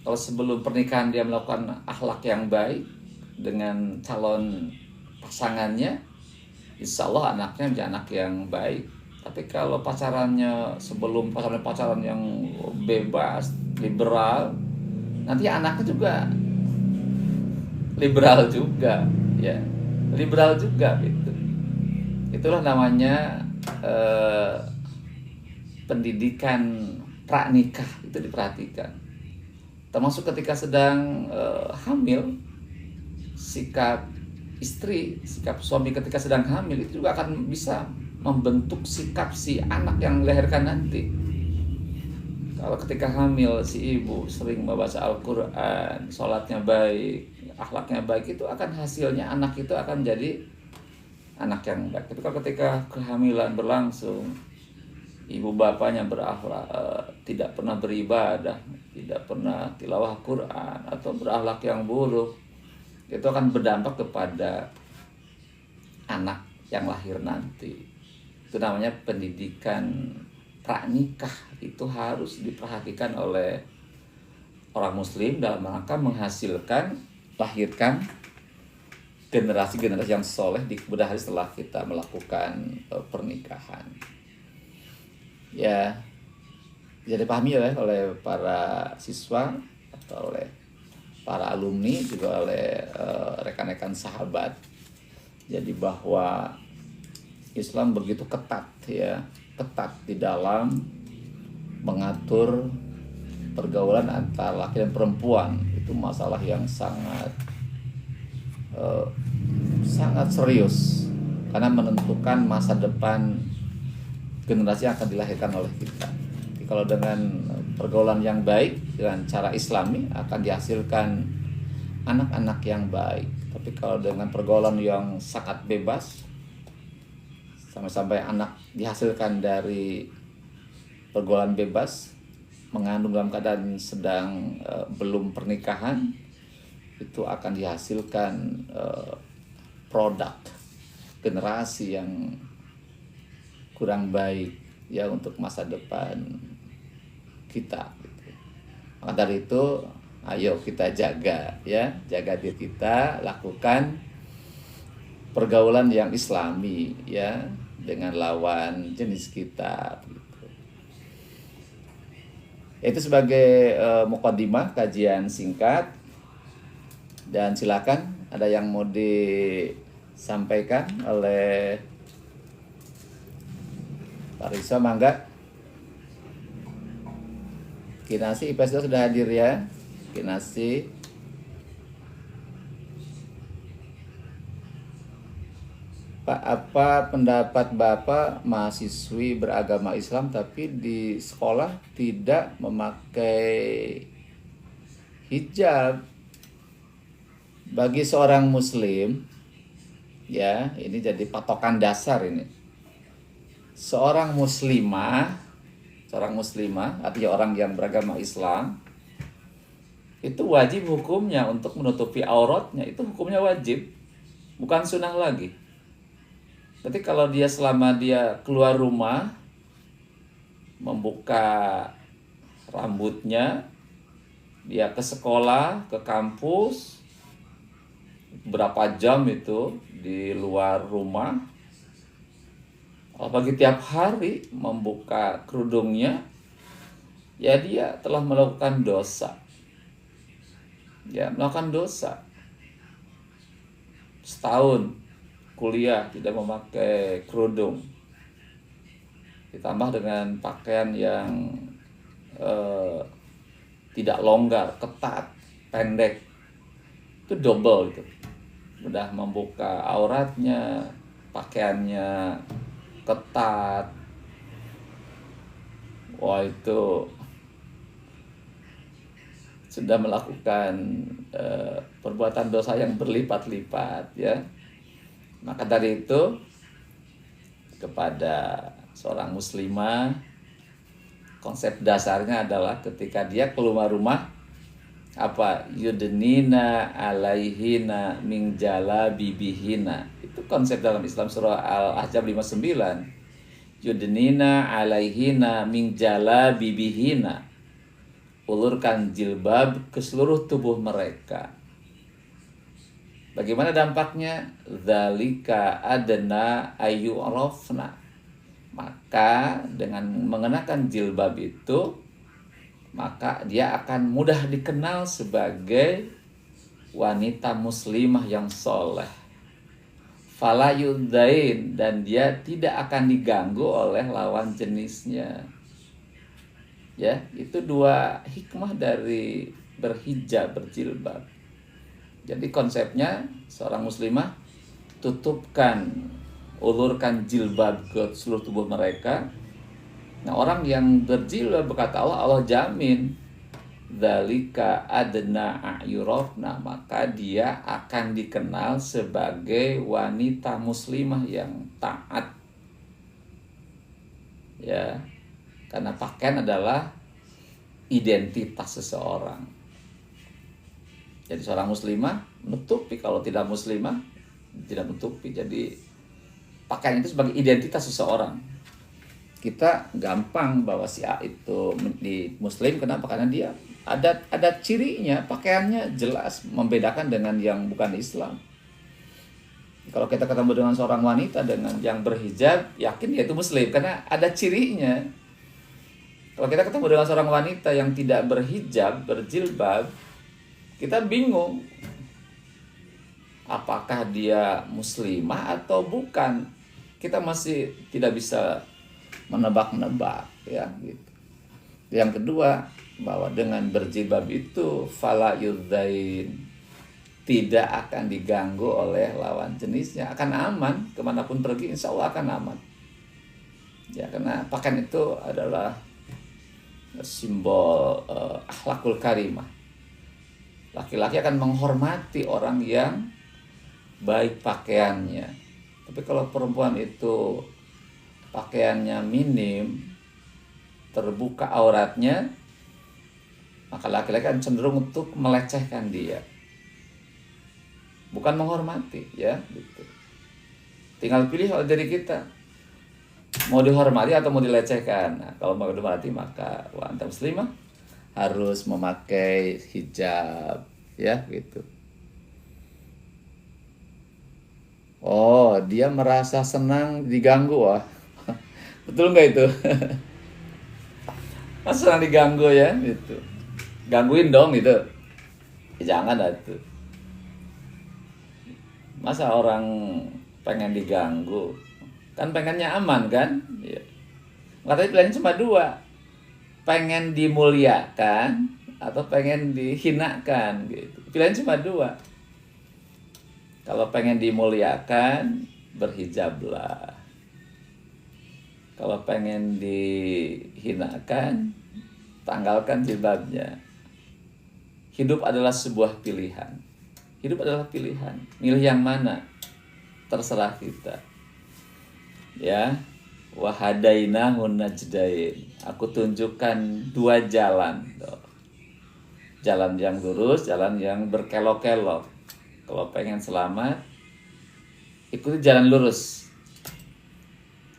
Speaker 1: Kalau sebelum pernikahan dia melakukan akhlak yang baik dengan calon pasangannya, insya Allah anaknya menjadi anak yang baik. Tapi kalau sebelum pacaran yang bebas, liberal, nanti anaknya juga liberal juga, ya, liberal juga gitu. Itulah namanya pendidikan pranikah, itu diperhatikan. Termasuk ketika sedang hamil, sikap suami ketika sedang hamil itu juga akan bisa membentuk sikap si anak yang dilahirkan nanti. Kalau ketika hamil si ibu sering membaca Al-Quran, sholatnya baik, akhlaknya baik, itu akan hasilnya anak itu akan jadi anak yang baik. Tapi kalau ketika kehamilan berlangsung, ibu bapaknya berakhlak, tidak pernah beribadah, tidak pernah tilawah Quran, atau berakhlak yang buruk, itu akan berdampak kepada anak yang lahir nanti. Itu namanya pendidikan pranikah, itu harus diperhatikan oleh orang muslim dalam rangka lahirkan generasi-generasi yang soleh di kemudian hari setelah kita melakukan pernikahan. Ya, jadi pahami ya oleh para siswa atau oleh para alumni, juga oleh rekan-rekan sahabat. Jadi bahwa Islam begitu ketat di dalam mengatur pergaulan antara laki dan perempuan. Itu masalah yang sangat serius, karena menentukan masa depan generasi yang akan dilahirkan oleh kita. Jadi kalau dengan pergaulan yang baik dengan cara Islami akan dihasilkan anak-anak yang baik. Tapi kalau dengan pergaulan yang sangat bebas, sampai anak dihasilkan dari pergaulan bebas, mengandung dalam keadaan sedang belum pernikahan, itu akan dihasilkan produk generasi yang kurang baik ya untuk masa depan kita. Maka dari itu, ayo kita jaga diri kita, lakukan pergaulan yang Islami ya dengan lawan jenis kita gitu. Itu sebagai mukadimah kajian singkat, dan silakan ada yang mau disampaikan oleh Pak Risa, mangga. Kinasi IPS sudah hadir ya, Kinasi. Pak, apa pendapat Bapak mahasiswi beragama Islam tapi di sekolah tidak memakai hijab? Bagi seorang muslim, ya, ini jadi patokan dasar ini. Seorang muslimah, artinya orang yang beragama Islam, itu wajib hukumnya untuk menutupi auratnya, itu hukumnya wajib, bukan sunnah lagi. Berarti kalau dia selama dia keluar rumah, membuka rambutnya, dia ke sekolah, ke kampus, berapa jam itu di luar rumah, apalagi tiap hari membuka kerudungnya, ya dia telah melakukan dosa. Ya, melakukan dosa. Setahun kuliah tidak memakai kerudung, ditambah dengan pakaian yang eh, tidak longgar, ketat, pendek, itu double itu. Udah membuka auratnya, pakaiannya ketat. Wah, itu sudah melakukan perbuatan dosa yang berlipat-lipat ya. Maka dari itu kepada seorang muslimah, konsep dasarnya adalah ketika dia keluar rumah, apa, yudnina alaihina min jalabibihina. Itu konsep dalam Islam, surah Al-Ahzab 59. Yudnina alaihina min jalabibihina. Ulurkan jilbab ke seluruh tubuh mereka. Bagaimana dampaknya? Dzalika adna ayyurafna. Maka dengan mengenakan jilbab itu, maka dia akan mudah dikenal sebagai wanita muslimah yang soleh. Fala yudain, dan dia tidak akan diganggu oleh lawan jenisnya. Ya, itu dua hikmah dari berhijab, berjilbab. Jadi konsepnya seorang muslimah, tutupkan, ulurkan jilbab ke seluruh tubuh mereka. Nah, orang yang berjilbab, berkata Allah, Allah jamin dzalika adna a'yurafna, maka dia akan dikenal sebagai wanita muslimah yang taat. Ya, karena pakaian adalah identitas seseorang. Jadi seorang muslimah menutupi, kalau tidak muslimah tidak menutupi. Jadi pakaian itu sebagai identitas seseorang. Kita gampang bahwa si A itu di muslim, kenapa? Karena dia ada cirinya, pakaiannya jelas membedakan dengan yang bukan Islam. Kalau kita ketemu dengan seorang wanita dengan yang berhijab, yakin dia itu muslim karena ada cirinya. Kalau kita ketemu dengan seorang wanita yang tidak berhijab, berjilbab, kita bingung apakah dia muslimah atau bukan. Kita masih tidak bisa menebak-nebak ya gitu. Yang kedua, bahwa dengan berjilbab itu fala yudzain, tidak akan diganggu oleh lawan jenisnya, akan aman kemanapun pergi, insya Allah akan aman. Ya, karena pakaian itu adalah simbol akhlakul karimah. Laki-laki akan menghormati orang yang baik pakaiannya. Tapi kalau perempuan itu pakaiannya minim, terbuka auratnya, maka laki-laki akan cenderung untuk melecehkan dia, bukan menghormati ya gitu. Tinggal pilih oleh diri kita, mau dihormati atau mau dilecehkan. Nah, kalau mau dihormati, maka wanita muslimah harus memakai hijab ya gitu. Oh, dia merasa senang diganggu, wah. Betul nggak itu? Masa senang diganggu ya gitu. Gangguin dong gitu. Jangan lah itu. Masa orang pengen diganggu? Kan pengennya aman kan? Ya. Katanya pilihannya cuma dua. Pengen dimuliakan atau pengen dihinakan gitu. Pilihan cuma dua. Kalau pengen dimuliakan, berhijablah. Kalau pengen dihinakan, tanggalkan jilbabnya. Hidup adalah sebuah pilihan. Hidup adalah pilihan. Milih yang mana? Terserah kita. Ya. Wahadainahun najdain. Aku tunjukkan dua jalan. Jalan yang lurus, jalan yang berkelok-kelok. Kalau pengen selamat, ikuti jalan lurus.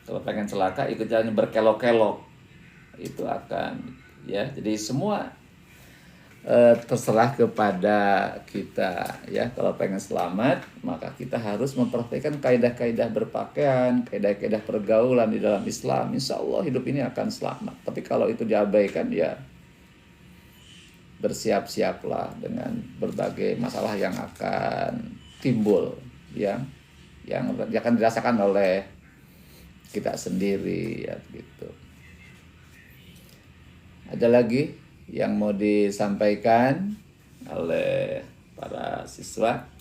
Speaker 1: Kalau pengen celaka, ikut jalan yang berkelok-kelok. Itu akan ya. Jadi semua terserah kepada kita ya. Kalau pengen selamat, maka kita harus memperhatikan kaidah-kaidah berpakaian, kaidah-kaidah pergaulan di dalam Islam. Insya Allah hidup ini akan selamat. Tapi kalau itu diabaikan, ya bersiap-siaplah dengan berbagai masalah yang akan timbul ya, yang akan dirasakan oleh kita sendiri ya gitu. Ada lagi yang mau disampaikan oleh para siswa?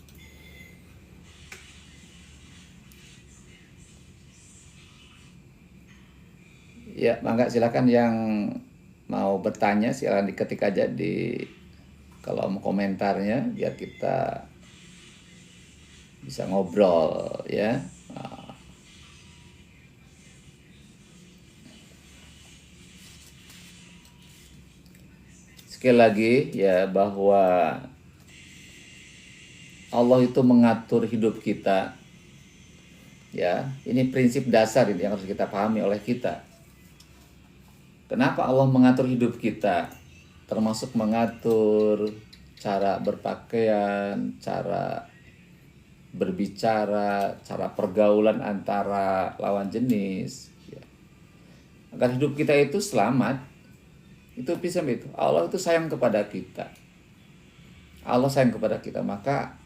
Speaker 1: Ya, mangga silakan yang mau bertanya silakan diketik aja di kolom komentarnya biar kita bisa ngobrol ya. Sekali lagi ya bahwa Allah itu mengatur hidup kita. Ya, ini prinsip dasar ini yang harus kita pahami oleh kita. Kenapa Allah mengatur hidup kita? Termasuk mengatur cara berpakaian, cara berbicara, cara pergaulan antara lawan jenis. Ya. Agar hidup kita itu selamat. Itu bisa itu. Allah itu sayang kepada kita. Allah sayang kepada kita, maka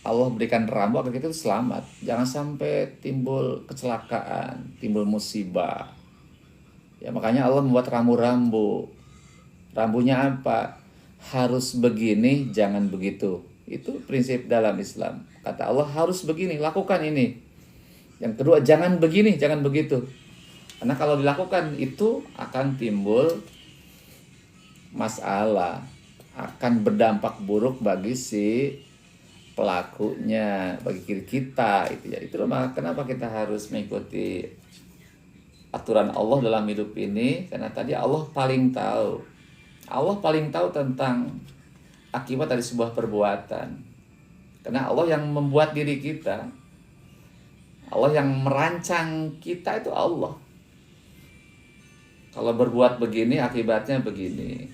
Speaker 1: Allah berikan rambu agar kita itu selamat. Jangan sampai timbul kecelakaan, timbul musibah. Ya, makanya Allah membuat rambu-rambu. Rambunya apa? Harus begini, jangan begitu. Itu prinsip dalam Islam. Kata Allah harus begini, lakukan ini. Yang kedua, jangan begini, jangan begitu. Karena kalau dilakukan itu akan timbul masalah, akan berdampak buruk bagi si pelakunya, bagi kita itu ya. Itulah kenapa kita harus mengikuti aturan Allah dalam hidup ini, karena tadi Allah paling tahu. Allah paling tahu tentang akibat dari sebuah perbuatan. Karena Allah yang membuat diri kita. Allah yang merancang kita itu Allah. Kalau berbuat begini akibatnya begini.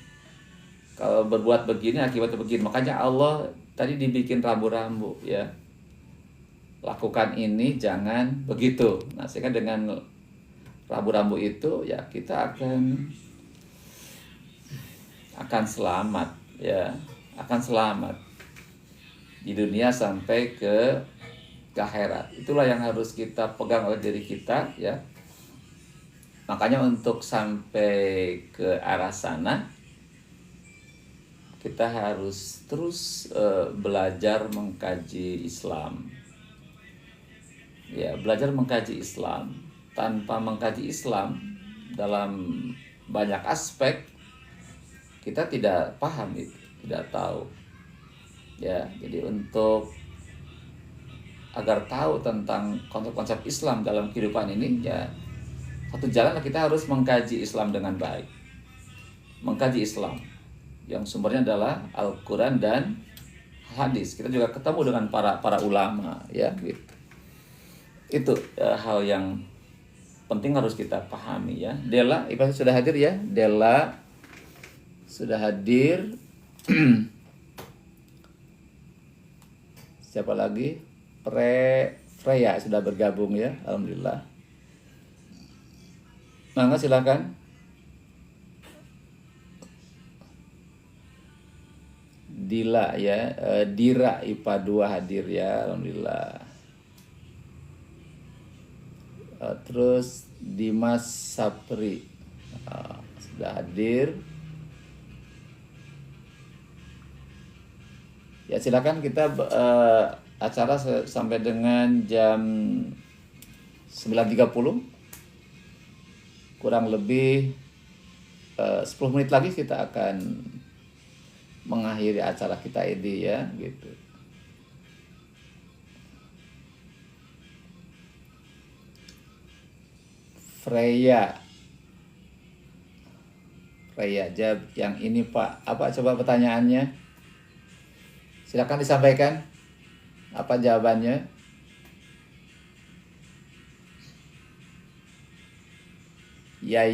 Speaker 1: Kalau berbuat begini akibatnya begini. Makanya Allah tadi dibikin rambu-rambu ya. Lakukan ini, jangan begitu. Nah, sehingga dengan rambu-rambu itu ya kita akan selamat ya, akan selamat di dunia sampai ke akhirat. Itulah yang harus kita pegang oleh diri kita ya. Makanya untuk sampai ke arah sana kita harus terus belajar mengkaji Islam. Ya, belajar mengkaji Islam. Tanpa mengkaji Islam dalam banyak aspek kita tidak paham itu, tidak tahu. Ya, jadi untuk agar tahu tentang konsep-konsep Islam dalam kehidupan ini ya satu jalan kita harus mengkaji Islam dengan baik. Mengkaji Islam yang sumbernya adalah Al-Quran dan hadis. Kita juga ketemu dengan para ulama ya gitu. Itu hal yang penting harus kita pahami ya. Dela, Ibu sudah hadir ya? Dela sudah hadir. Siapa lagi? Freya sudah bergabung ya. Alhamdulillah. Mangga silakan. Dila ya, Dira IPA 2 hadir ya, alhamdulillah. Terus Dimas Sapri sudah hadir. Ya silakan kita acara sampai dengan jam 9.30. Kurang lebih 10 menit lagi kita akan mengakhiri acara kita ini ya gitu. Freya jawab yang ini Pak. Apa coba pertanyaannya? Silakan disampaikan. Apa jawabannya? Ya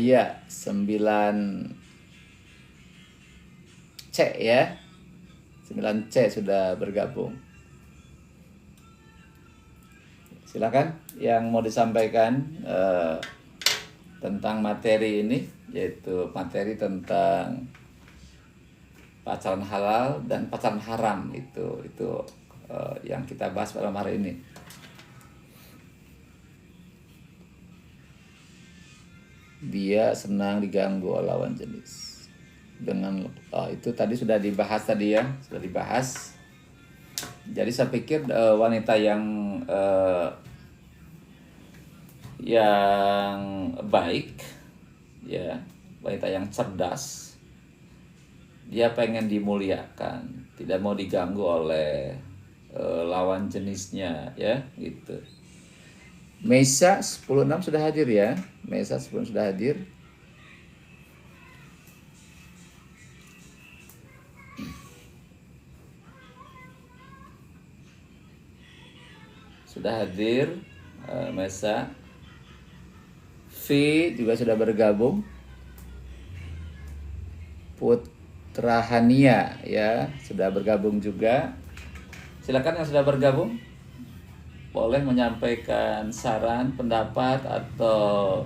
Speaker 1: 9C ya. 9C sudah bergabung. Silakan yang mau disampaikan tentang materi ini, yaitu materi tentang pacaran halal dan pacaran haram itu yang kita bahas pada hari ini. Dia senang diganggu oleh lawan jenis. dengan itu tadi sudah dibahas tadi ya, sudah dibahas. Jadi saya pikir wanita yang baik ya, wanita yang cerdas, dia pengen dimuliakan, tidak mau diganggu oleh lawan jenisnya ya gitu. Mesa 10.6 sudah hadir ya. Mesa 10 sudah hadir. Sudah hadir Mesa. V juga sudah bergabung. Putra Hania ya sudah bergabung juga. Silakan yang sudah bergabung, boleh menyampaikan saran, pendapat atau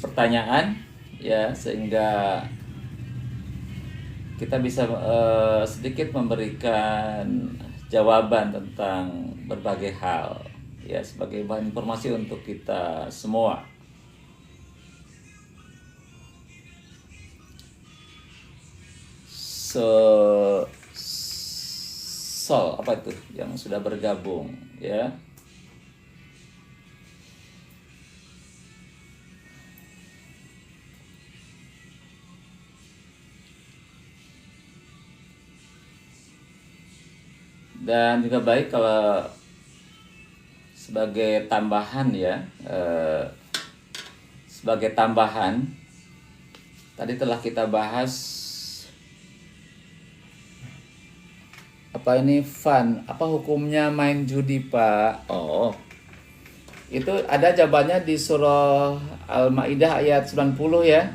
Speaker 1: pertanyaan ya, sehingga kita bisa sedikit memberikan jawaban tentang berbagai hal ya, sebagai bahan informasi untuk kita semua. Sol apa itu yang sudah bergabung ya. Dan juga baik kalau sebagai tambahan ya, sebagai tambahan tadi telah kita bahas apa ini fun, apa hukumnya main judi Pak? Oh, itu ada jawabannya di surah Al-Maidah ayat 90 ya.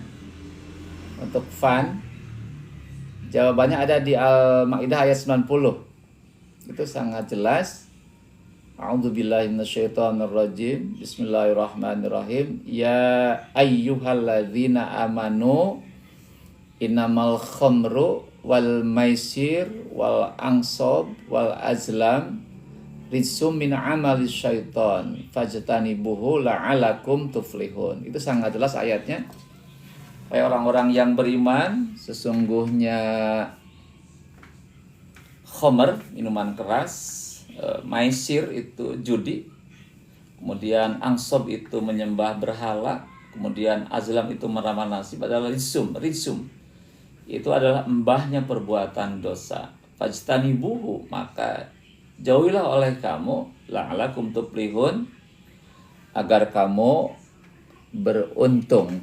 Speaker 1: Untuk fun, jawabannya ada di Al-Maidah ayat 90. Itu sangat jelas. A'udzubillahi minasyaitonirrajim. Bismillahirrahmanirrahim. Ya ayyuhalladzina amanu innamal khamru wal maisir wal ansab wal azlam rijsum min amali syaiton fajtanibuhu la'alakum tuflihun. Itu sangat jelas ayatnya. Hai orang-orang yang beriman, sesungguhnya khamr, minuman keras, maisir itu judi, kemudian ansab itu menyembah berhala, kemudian azlam itu meramal nasib adalah rijsum itu adalah embahnya perbuatan dosa. Fajtanibuhu, maka jauhilah oleh kamu, la'alakum tuflihun, agar kamu beruntung.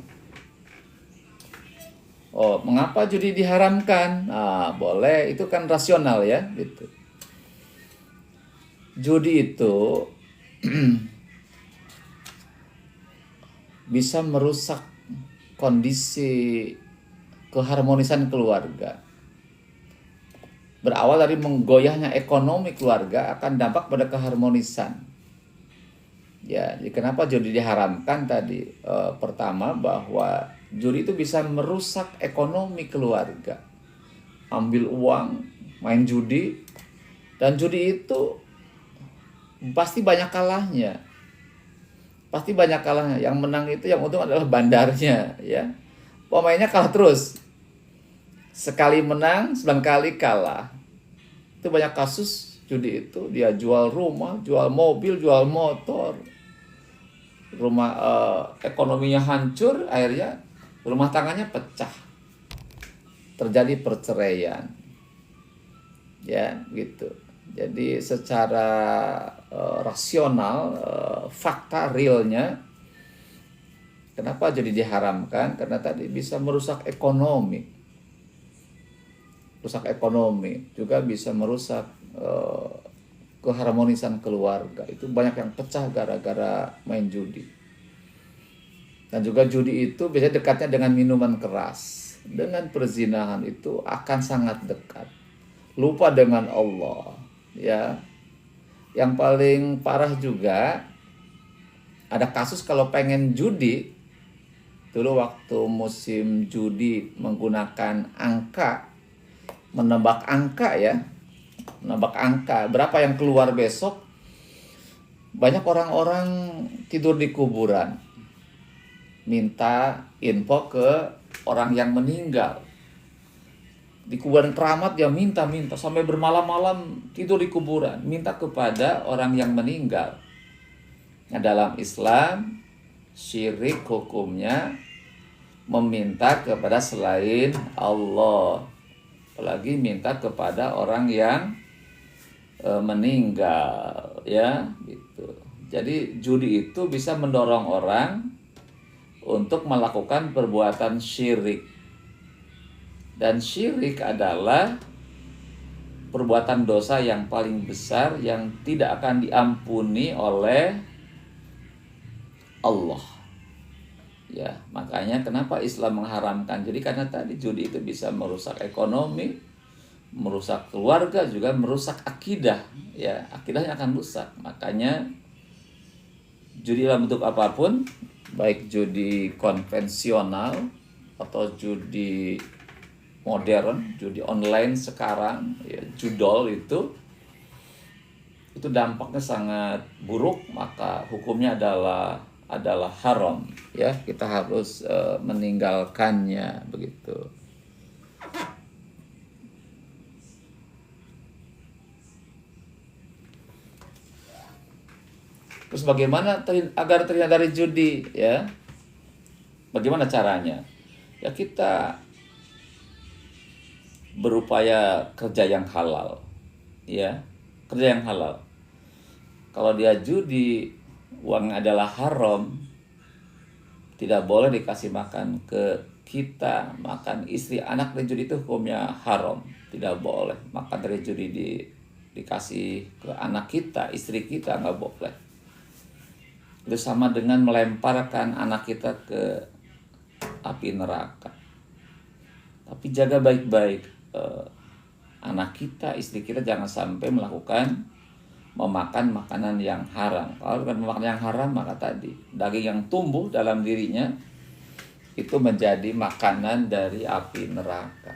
Speaker 1: Oh, mengapa judi diharamkan? Nah, boleh, itu kan rasional ya, gitu. Judi itu bisa merusak kondisi keharmonisan keluarga. Berawal dari menggoyahnya ekonomi keluarga akan dampak pada keharmonisan. Ya, jadi kenapa judi diharamkan tadi? Pertama, bahwa judi itu bisa merusak ekonomi keluarga. Ambil uang, main judi, dan judi itu pasti banyak kalahnya. Pasti banyak kalahnya. Yang menang itu, yang untung adalah bandarnya, ya. Pemainnya kalah terus. Sekali menang, 9 kali kalah. Itu banyak kasus judi itu. Dia jual rumah, jual mobil, jual motor. Rumah ekonominya hancur, akhirnya rumah tangganya pecah. Terjadi perceraian. Ya, gitu. Jadi secara rasional, fakta realnya, kenapa jadi diharamkan? Karena tadi bisa merusak ekonomi. Rusak ekonomi juga bisa merusak keharmonisan keluarga. Itu banyak yang pecah gara-gara main judi. Dan juga judi itu biasanya dekatnya dengan minuman keras. Dengan perzinahan itu akan sangat dekat. Lupa dengan Allah, ya. Yang paling parah juga ada kasus kalau pengen judi. Dulu waktu musim judi menggunakan angka, menebak angka ya, menebak angka berapa yang keluar besok. Banyak orang-orang tidur di kuburan, minta info ke orang yang meninggal. Di kuburan keramat dia minta sampai bermalam-malam tidur di kuburan, minta kepada orang yang meninggal. Nah, dalam Islam syirik hukumnya meminta kepada selain Allah, apalagi minta kepada orang yang meninggal, ya gitu. Jadi judi itu bisa mendorong orang untuk melakukan perbuatan syirik. Dan syirik adalah perbuatan dosa yang paling besar yang tidak akan diampuni oleh Allah. Ya, makanya kenapa Islam mengharamkan. Jadi karena tadi judi itu bisa merusak ekonomi, merusak keluarga, juga merusak akidah. Ya, akidahnya akan rusak. Makanya judi dalam bentuk apapun, baik judi konvensional atau judi modern, judi online sekarang, ya, judol itu dampaknya sangat buruk, maka hukumnya adalah haram, ya, kita harus meninggalkannya begitu. Terus bagaimana agar terhindar dari judi, ya? Bagaimana caranya? Ya kita berupaya kerja yang halal, ya, kerja yang halal. Kalau dia judi, uang adalah haram, tidak boleh dikasih makan ke kita, makan istri, anak dari judi itu hukumnya haram, tidak boleh makan dari judi dikasih ke anak kita, istri kita, nggak boleh. Itu sama dengan melemparkan anak kita ke api neraka. Tapi jaga baik-baik anak kita, istri kita jangan sampai memakan makanan yang haram. Kalau bukan memakan yang haram, maka tadi daging yang tumbuh dalam dirinya itu menjadi makanan dari api neraka.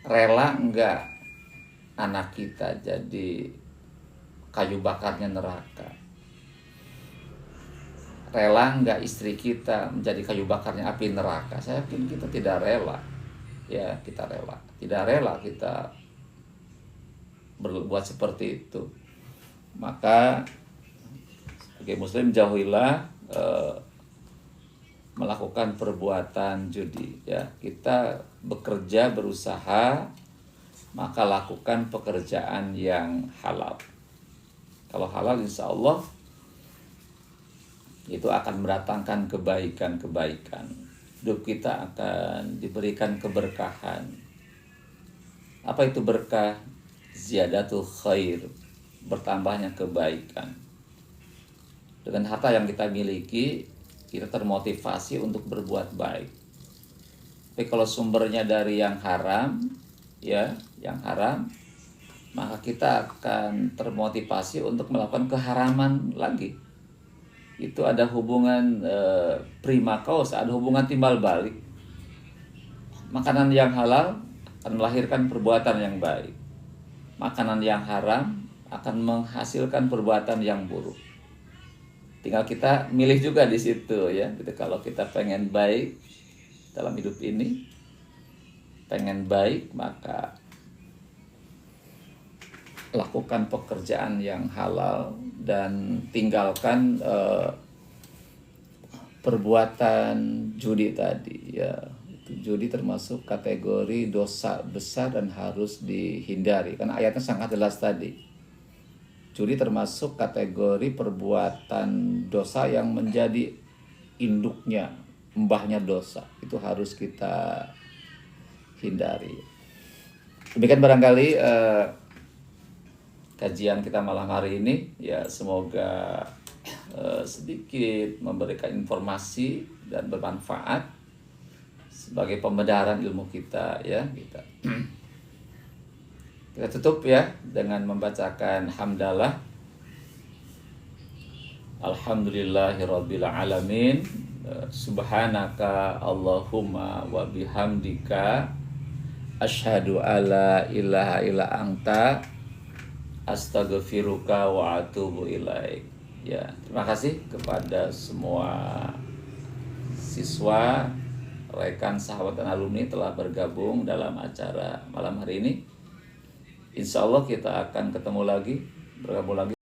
Speaker 1: Rela enggak anak kita jadi kayu bakarnya neraka? Rela enggak istri kita menjadi kayu bakarnya api neraka? Saya yakin kita tidak rela. Ya, kita rela. Tidak rela kita berbuat seperti itu. Maka sebagai muslim jauhilah melakukan perbuatan judi, ya. Kita bekerja, berusaha, maka lakukan pekerjaan yang halal. Kalau halal, insya Allah itu akan mendatangkan kebaikan-kebaikan. Hidup kita akan diberikan keberkahan. Apa itu berkah? Ziyadatul khair, bertambahnya kebaikan. Dengan harta yang kita miliki, kita termotivasi untuk berbuat baik. Tapi kalau sumbernya dari yang haram, ya, yang haram, maka kita akan termotivasi untuk melakukan keharaman lagi. Itu ada hubungan prima causa, ada hubungan timbal balik. Makanan yang halal akan melahirkan perbuatan yang baik. Makanan yang haram akan menghasilkan perbuatan yang buruk. Tinggal kita milih juga di situ, ya. Gitu. Kalau kita pengen baik dalam hidup ini, pengen baik, maka lakukan pekerjaan yang halal dan tinggalkan perbuatan judi tadi, ya. Judi termasuk kategori dosa besar dan harus dihindari, karena ayatnya sangat jelas tadi. Judi termasuk kategori perbuatan dosa yang menjadi induknya, mbahnya dosa. Itu harus kita hindari. Demikian barangkali kajian kita malam hari ini, ya, semoga sedikit memberikan informasi dan bermanfaat sebagai pembenaran ilmu kita, ya. Kita tutup, ya, dengan membacakan hamdalah. Alhamdulillahirabbil alamin. Subhanaka Allahumma wa bihamdika asyhadu alla ilaha illa anta astaghfiruka wa atubu ilaik. Ya, terima kasih kepada semua siswa rekan, sahabat, dan alumni telah bergabung dalam acara malam hari ini. Insya Allah kita akan bergabung lagi